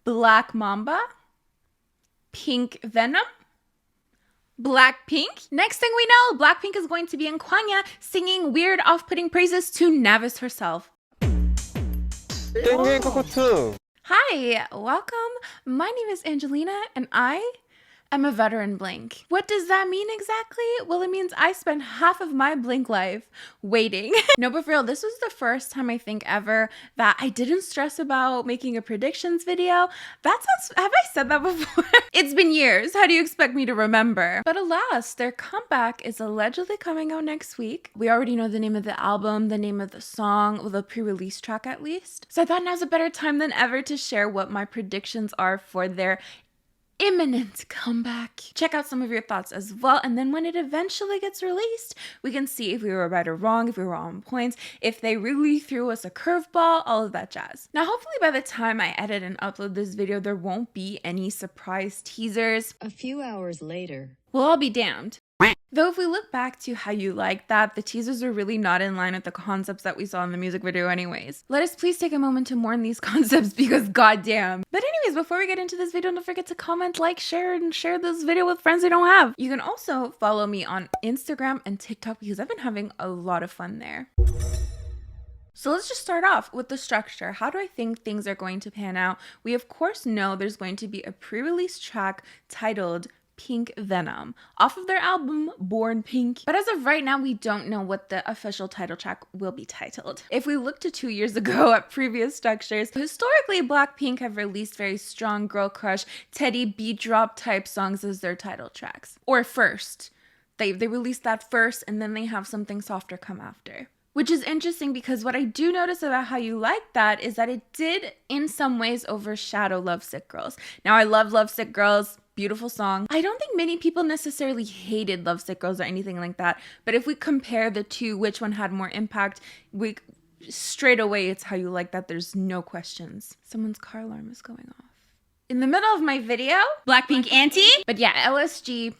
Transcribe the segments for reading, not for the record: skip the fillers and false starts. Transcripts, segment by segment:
Black Mamba, Pink Venom, Blackpink. Next thing we know, Blackpink is going to be in Kwangya singing weird, off-putting praises to Navis herself. Hi, welcome. My name is Angelina, and I am a veteran Blink. What does that mean exactly? Well, it means I spent half of my Blink life waiting. No, but for real, this was the first time I think ever that I didn't stress about making a predictions video. Have I said that before? It's been years. How do you expect me to remember? But alas, their comeback is allegedly coming out next week. We already know the name of the album, the name of the song, well, the pre-release track at least. So I thought now's a better time than ever to share what my predictions are for their imminent comeback. Check out some of your thoughts as well, and then when it eventually gets released, we can see if we were right or wrong, if we were on points, if they really threw us a curveball, all of that jazz. Now, hopefully by the time I edit and upload this video, there won't be any surprise teasers. A few hours later. Well, I'll be damned. Though if we look back to How You Like That, the teasers are really not in line with the concepts that we saw in the music video anyways. Let us please take a moment to mourn these concepts because goddamn. But anyways, before we get into this video, don't forget to comment, like, share, and share this video with friends you don't have. You can also follow me on Instagram and TikTok because I've been having a lot of fun there. So let's just start off with the structure. How do I think things are going to pan out? We of course know there's going to be a pre-release track titled Pink Venom off of their album Born Pink. But as of right now, we don't know what the official title track will be titled. If we look to 2 years ago at previous structures, historically Blackpink have released very strong girl crush, teddy beat drop type songs as their title tracks. Or first. They release that first and then they have something softer come after. Which is interesting because what I do notice about How You Like That is that it did in some ways overshadow Lovesick Girls. Now I love Lovesick Girls. Beautiful song. I don't think many people necessarily hated Lovesick Girls or anything like that, but if we compare the two, which one had more impact, we straight away it's How You Like That. There's no questions. Someone's car alarm is going off in the middle of my video. Blackpink Auntie. But yeah, LSG.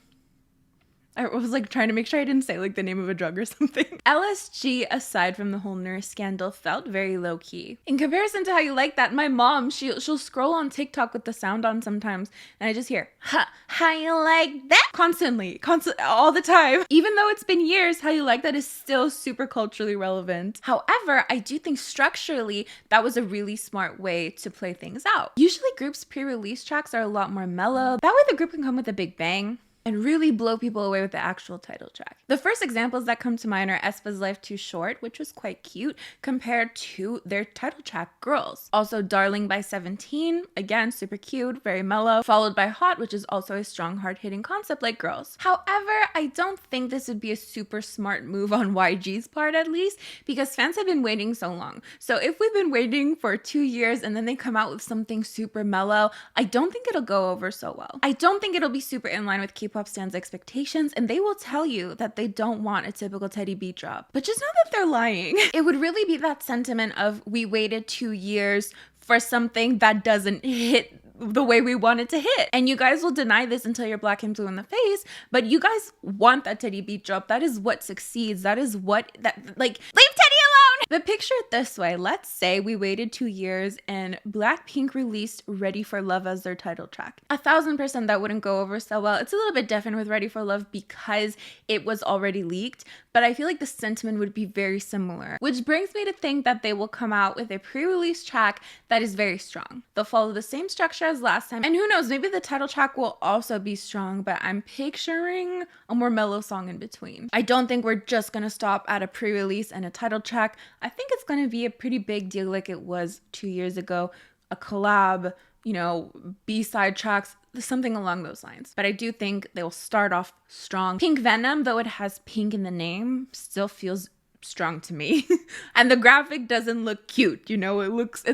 I was like trying to make sure I didn't say like the name of a drug or something. LSG, aside from the whole nurse scandal, felt very low key. In comparison to How You Like That, my mom, she'll scroll on TikTok with the sound on sometimes, and I just hear, how you like that? Constantly, all the time. Even though it's been years, How You Like That is still super culturally relevant. However, I do think structurally, that was a really smart way to play things out. Usually groups' pre-release tracks are a lot more mellow. That way the group can come with a big bang and really blow people away with the actual title track. The first examples that come to mind are aespa's Life Too Short, which was quite cute compared to their title track, Girls. Also Darling by 17, again, super cute, very mellow, followed by Hot, which is also a strong, hard-hitting concept like Girls. However, I don't think this would be a super smart move on YG's part at least, because fans have been waiting so long. So if we've been waiting for 2 years and then they come out with something super mellow, I don't think it'll go over so well. I don't think it'll be super in line with K-pop stands' expectations, and they will tell you that they don't want a typical teddy beat drop. But just know that they're lying. It would really be that sentiment of we waited 2 years for something that doesn't hit the way we want it to hit. And you guys will deny this until you're black and blue in the face, but you guys want that teddy beat drop. That is what succeeds. That is what, leave Teddy alone! But picture it this way. Let's say we waited 2 years and Blackpink released Ready for Love as their title track. 1000% that wouldn't go over so well. It's a little bit different with Ready for Love because it was already leaked, but I feel like the sentiment would be very similar, which brings me to think that they will come out with a pre-release track that is very strong. They'll follow the same structure as last time, and who knows, maybe the title track will also be strong, but I'm picturing a more mellow song in between. I don't think we're just gonna stop at a pre-release and a title track. I think it's gonna be a pretty big deal like it was 2 years ago, a collab, you know, B-side tracks, something along those lines. But I do think they will start off strong. Pink Venom, though it has pink in the name, still feels strong to me. And the graphic doesn't look cute, you know, it looks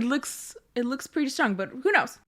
pretty strong, but who knows?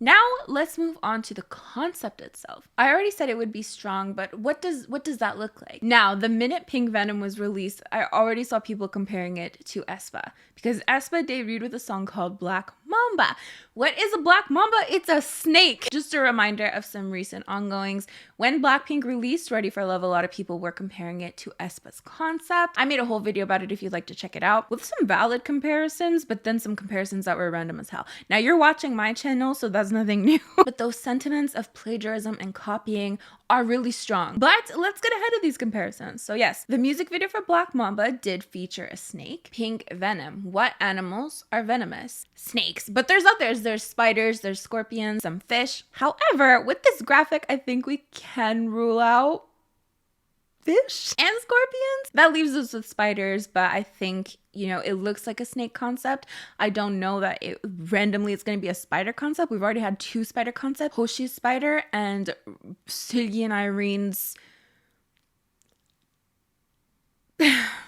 Now let's move on to the concept itself. I already said it would be strong, but what does that look like? Now, the minute Pink Venom was released, I already saw people comparing it to aespa because aespa debuted with a song called Black mamba. What is a black mamba? It's a snake. Just a reminder of some recent ongoings. When Blackpink released Ready for Love, a lot of people were comparing it to aespa's concept. I made a whole video about it if you'd like to check it out, with some valid comparisons, but then some comparisons that were random as hell. Now you're watching my channel, so that's nothing new. But those sentiments of plagiarism and copying are really strong. But let's get ahead of these comparisons. So yes, the music video for Black Mamba did feature a snake. Pink Venom. What animals are venomous? Snakes. But there's others. There's spiders, there's scorpions, some fish. However, with this graphic, I think we can rule out fish and scorpions. That leaves us with spiders, but I think, you know, it looks like a snake concept. I don't know that it randomly it's going to be a spider concept. We've already had 2 spider concepts, Hoshi's spider and Silgi and Irene's.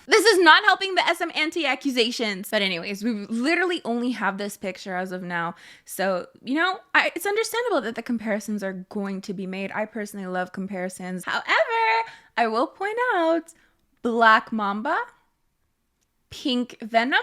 This is not helping the SM anti-accusations. But anyways, we literally only have this picture as of now. So, you know, it's understandable that the comparisons are going to be made. I personally love comparisons. However, I will point out Black Mamba, Pink Venom,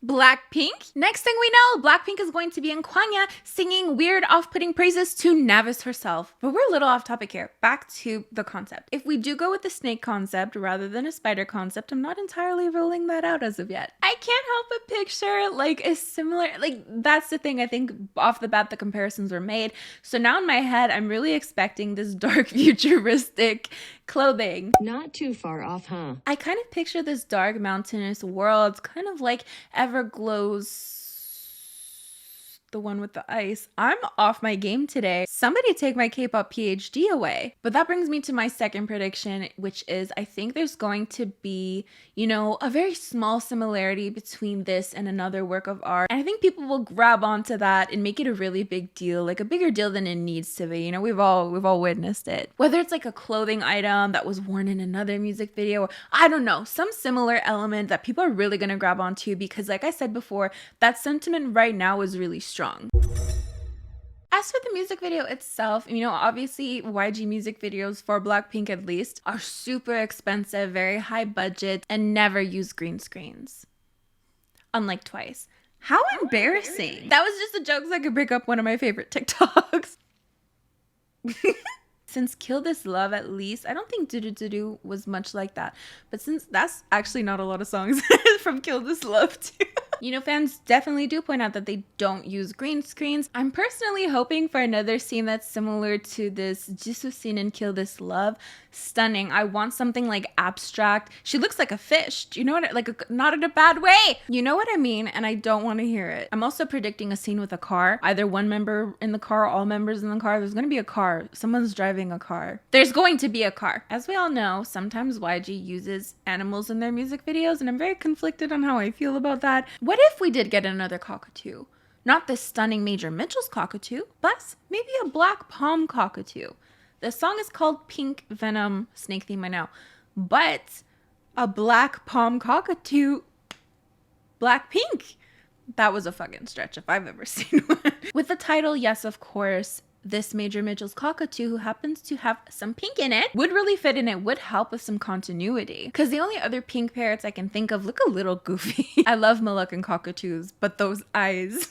Blackpink. Next thing we know, Blackpink is going to be in Kwangya singing weird off-putting praises to Navis herself. But we're a little off topic here. Back to the concept. If we do go with the snake concept rather than a spider concept, I'm not entirely ruling that out as of yet. I can't help but picture like a similar, like that's the thing. I think off the bat the comparisons were made. So now in my head, I'm really expecting this dark futuristic clothing. Not too far off, huh? I kind of picture this dark mountainous world, kind of like Everglow's, the one with the ice. I'm off my game today. Somebody take my K-pop PhD away. But that brings me to my second prediction, which is I think there's going to be, you know, a very small similarity between this and another work of art. And I think people will grab onto that and make it a really big deal, like a bigger deal than it needs to be. You know, we've all witnessed it. Whether it's like a clothing item that was worn in another music video, or I don't know, some similar element that people are really gonna grab onto because like I said before, that sentiment right now is really strong. As for the music video itself, you know, obviously YG music videos for Blackpink at least are super expensive, very high budget, and never use green screens. Unlike Twice. How embarrassing. That was just a joke so I could break up one of my favorite TikToks. Since Kill This Love, at least, I don't think Do Do Do Do was much like that. But since that's actually not a lot of songs from Kill This Love too. You know, fans definitely do point out that they don't use green screens. I'm personally hoping for another scene that's similar to this Jisoo scene in Kill This Love. Stunning. I want something like abstract. She looks like a fish. Do you know what? Like, not in a bad way. You know what I mean? And I don't want to hear it. I'm also predicting a scene with a car. Either one member in the car, all members in the car. There's going to be a car. Someone's driving a car. There's going to be a car. As we all know, sometimes YG uses animals in their music videos, and I'm very conflicted on how I feel about that. What if we did get another cockatoo? Not this stunning Major Mitchell's cockatoo, but maybe a black palm cockatoo. The song is called Pink Venom, snake theme I know, but a black palm cockatoo, Blackpink. That was a fucking stretch if I've ever seen one. With the title, yes, of course, this Major Mitchell's cockatoo, who happens to have some pink in it, would really fit in. It would help with some continuity. Because the only other pink parrots I can think of look a little goofy. I love moluccan cockatoos, but those eyes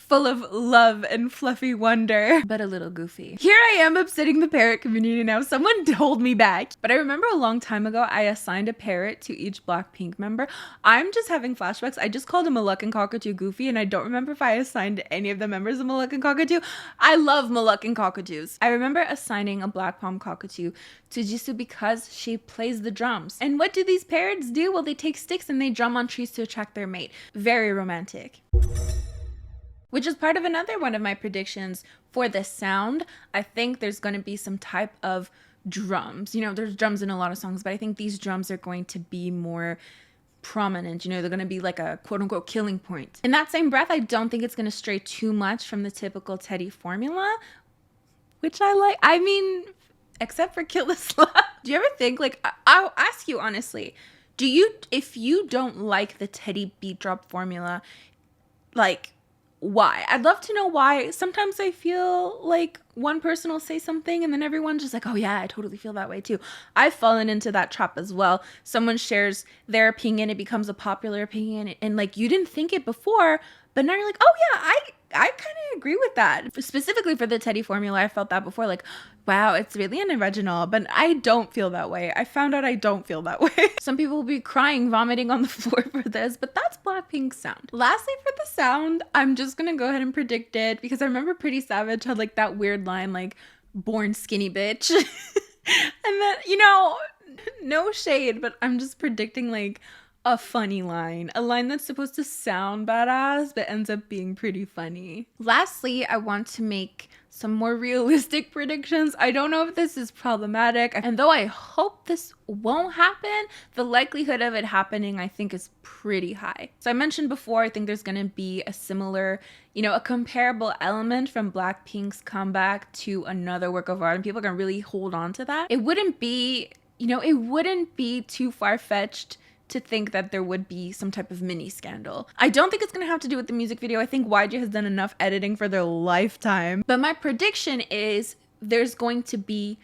full of love and fluffy wonder, but a little goofy. Here I am upsetting the parrot community now. Someone hold me back. But I remember a long time ago, I assigned a parrot to each Blackpink member. I'm just having flashbacks. I just called a moluccan cockatoo Goofy, and I don't remember if I assigned any of the members a moluccan cockatoo. I love moluccan cockatoos. I remember assigning a black palm cockatoo to Jisoo because she plays the drums. And what do these parrots do? Well, they take sticks and they drum on trees to attract their mate. Very romantic. Which is part of another one of my predictions for the sound. I think there's going to be some type of drums. You know, there's drums in a lot of songs, but I think these drums are going to be more prominent. You know, they're going to be like a quote unquote killing point. In that same breath, I don't think it's going to stray too much from the typical Teddy formula, which I like. I mean, except for Kill This Love. Do you ever think, like, I'll ask you honestly, if you don't like the Teddy beat drop formula, like, why? I'd love to know why. Sometimes I feel like one person will say something and then everyone's just like, oh yeah, I totally feel that way too. I've fallen into that trap as well. Someone shares their opinion, it becomes a popular opinion, and like, you didn't think it before, But now you're like, oh yeah, I kind of agree with that. Specifically for the Teddy formula, I felt that before, like, wow, it's really an original, but I don't feel that way. I found out I don't feel that way. Some people will be crying, vomiting on the floor for this, but that's Blackpink's sound. Lastly, for the sound, I'm just gonna go ahead and predict it because I remember Pretty Savage had like that weird line, like, born skinny bitch. And then, you know, no shade, but I'm just predicting like a funny line, a line that's supposed to sound badass but ends up being pretty funny. Lastly, I want to make some more realistic predictions. I don't know if this is problematic, and though I hope this won't happen, the likelihood of it happening I think is pretty high. So I mentioned before, I think there's gonna be a similar, you know, a comparable element from Blackpink's comeback to another work of art, and people are gonna really hold on to that. It wouldn't be, you know, it wouldn't be too far-fetched to think that there would be some type of mini scandal. I don't think it's gonna have to do with the music video. I think YG has done enough editing for their lifetime. But my prediction is there's going to be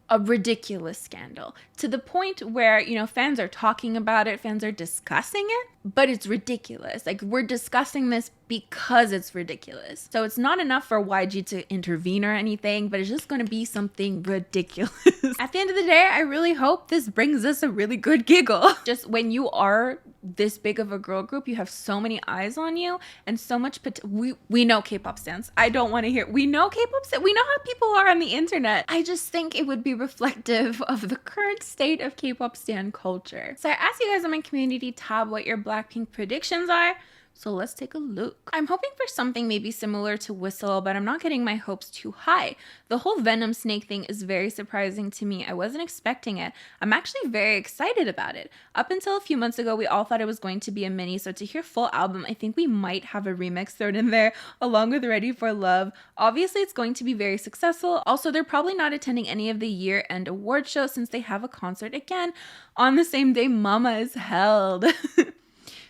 a ridiculous scandal to the point where, you know, fans are talking about it, fans are discussing it, but it's ridiculous. Like, we're discussing this because it's ridiculous. So it's not enough for YG to intervene or anything, but it's just going to be something ridiculous. At the end of the day, I really hope this brings us a really good giggle. Just when you are this big of a girl group, you have so many eyes on you and so much we know K-pop stans. I don't want to hear, we know K-pop stans. We know how people are on the internet. I just think it would be reflective of the current state of K-pop stan culture. So I asked you guys on my community tab what your Blackpink predictions are. So let's take a look. I'm hoping for something maybe similar to Whistle, but I'm not getting my hopes too high. The whole Venom snake thing is very surprising to me. I wasn't expecting it. I'm actually very excited about it. Up until a few months ago, we all thought it was going to be a mini, so to hear full album, I think we might have a remix thrown in there along with Ready for Love. Obviously, it's going to be very successful. Also, they're probably not attending any of the year-end award shows since they have a concert again on the same day Mama is held.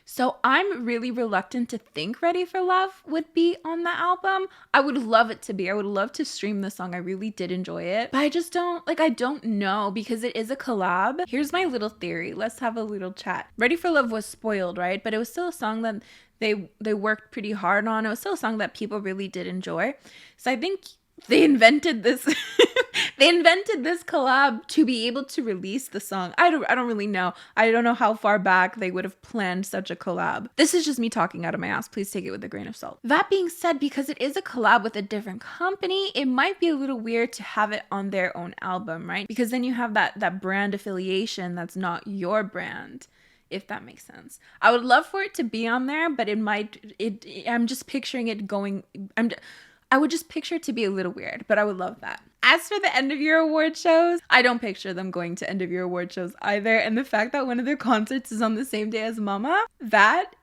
So I'm really reluctant to think Ready for Love would be on the album. I would love it to be. I would love to stream the song. I really did enjoy it. But I just don't, like, I don't know because it is a collab. Here's my little theory. Let's have a little chat. Ready for Love was spoiled, right? But it was still a song that they worked pretty hard on. It was still a song that people really did enjoy. So I think they invented this they invented this collab to be able to release the song. I don't really know. I don't know how far back they would have planned such a collab. This is just me talking out of my ass. Please take it with a grain of salt. That being said, because it is a collab with a different company, it might be a little weird to have it on their own album, right? Because then you have that brand affiliation that's not your brand, if that makes sense. I would love for it to be on there, but I'm just picturing it going, I would just picture it to be a little weird, but I would love that. As for the end of year award shows, I don't picture them going to end of year award shows either. And the fact that one of their concerts is on the same day as Mama, that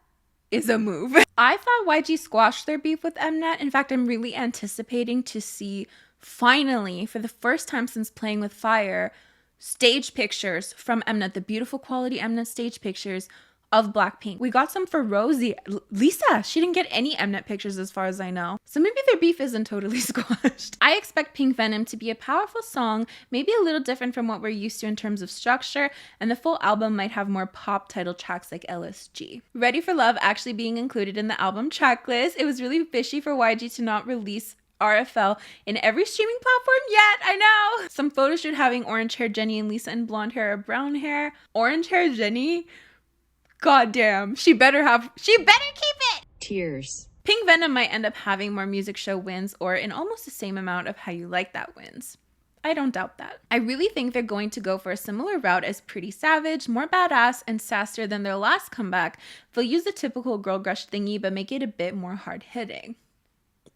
is a move. I thought YG squashed their beef with Mnet. In fact, I'm really anticipating to see, finally, for the first time since Playing with Fire, stage pictures from Mnet, the beautiful quality Mnet stage pictures of Blackpink. We got some for Rosie. Lisa, she didn't get any Mnet pictures as far as I know. So maybe their beef isn't totally squashed. I expect Pink Venom to be a powerful song, maybe a little different from what we're used to in terms of structure, and the full album might have more pop title tracks like LSG. Ready for Love actually being included in the album track list. It was really fishy for YG to not release RFL in every streaming platform yet. I know. Some photo shoot having orange hair Jennie and Lisa and blonde hair or brown hair. Orange hair Jennie? God damn, she better keep it! Tears. Pink Venom might end up having more music show wins or in almost the same amount of How You Like That wins. I don't doubt that. I really think they're going to go for a similar route as Pretty Savage, more badass and sassier than their last comeback. They'll use the typical girl crush thingy but make it a bit more hard-hitting.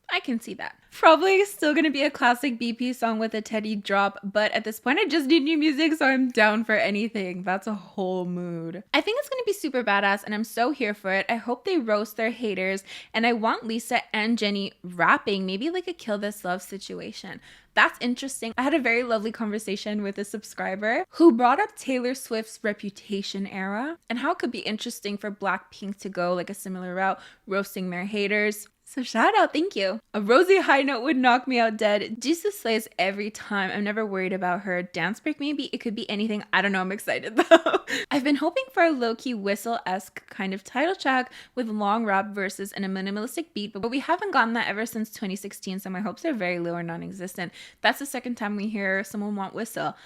I can see that. Probably still gonna be a classic BP song with a Teddy drop, but at this point I just need new music, so I'm down for anything. That's a whole mood. I think it's gonna be super badass and I'm so here for it. I hope they roast their haters and I want Lisa and Jennie rapping, maybe like a Kill This Love situation. That's interesting. I had a very lovely conversation with a subscriber who brought up Taylor Swift's Reputation era and how it could be interesting for Blackpink to go like a similar route, roasting their haters. So shout out, thank you. A rosy high note would knock me out dead. Jisoo slays every time. I'm never worried about her. Dance break maybe? It could be anything. I don't know. I'm excited though. I've been hoping for a low-key whistle-esque kind of title track with long rap verses and a minimalistic beat, but we haven't gotten that ever since 2016, so my hopes are very low or non-existent. That's the second time we hear someone want whistle.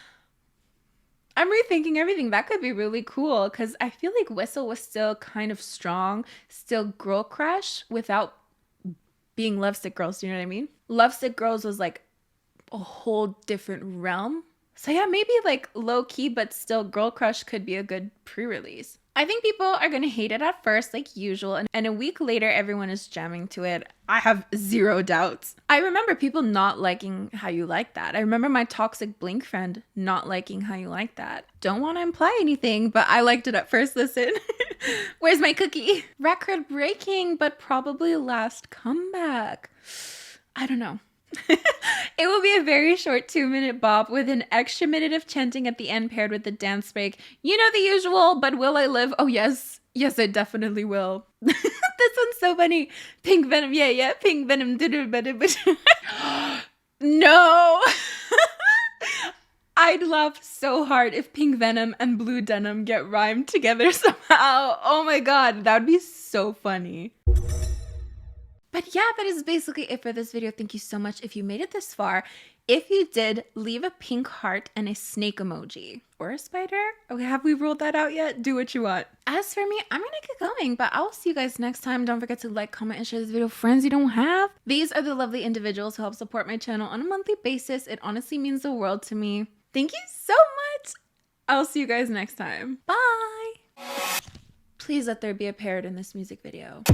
I'm rethinking everything. That could be really cool because I feel like whistle was still kind of strong, still girl crush without being Lovesick Girls, you know what I mean? Lovesick Girls was like a whole different realm. So yeah, maybe like low key, but still Girl Crush could be a good pre-release. I think people are gonna hate it at first, like usual, and a week later, everyone is jamming to it. I have zero doubts. I remember people not liking How You Like That. I remember my toxic Blink friend not liking How You Like That. Don't want to imply anything, but I liked it at first listen. Where's my cookie? Record breaking, but probably last comeback. I don't know. It will be a very short 2-minute bop with an extra minute of chanting at the end paired with the dance break. You know the usual, but will I live? Oh yes. Yes, I definitely will. This one's so funny. Pink Venom. Yeah. Pink Venom. No. I'd laugh so hard if Pink Venom and Blue Denim get rhymed together somehow. Oh my god, that would be so funny. But yeah, that is basically it for this video. Thank you so much if you made it this far. If you did, leave a pink heart and a snake emoji. Or a spider? Okay, have we ruled that out yet? Do what you want. As for me, I'm gonna get going, but I'll see you guys next time. Don't forget to like, comment, and share this video with friends you don't have. These are the lovely individuals who help support my channel on a monthly basis. It honestly means the world to me. Thank you so much. I'll see you guys next time. Bye. Please let there be a parrot in this music video.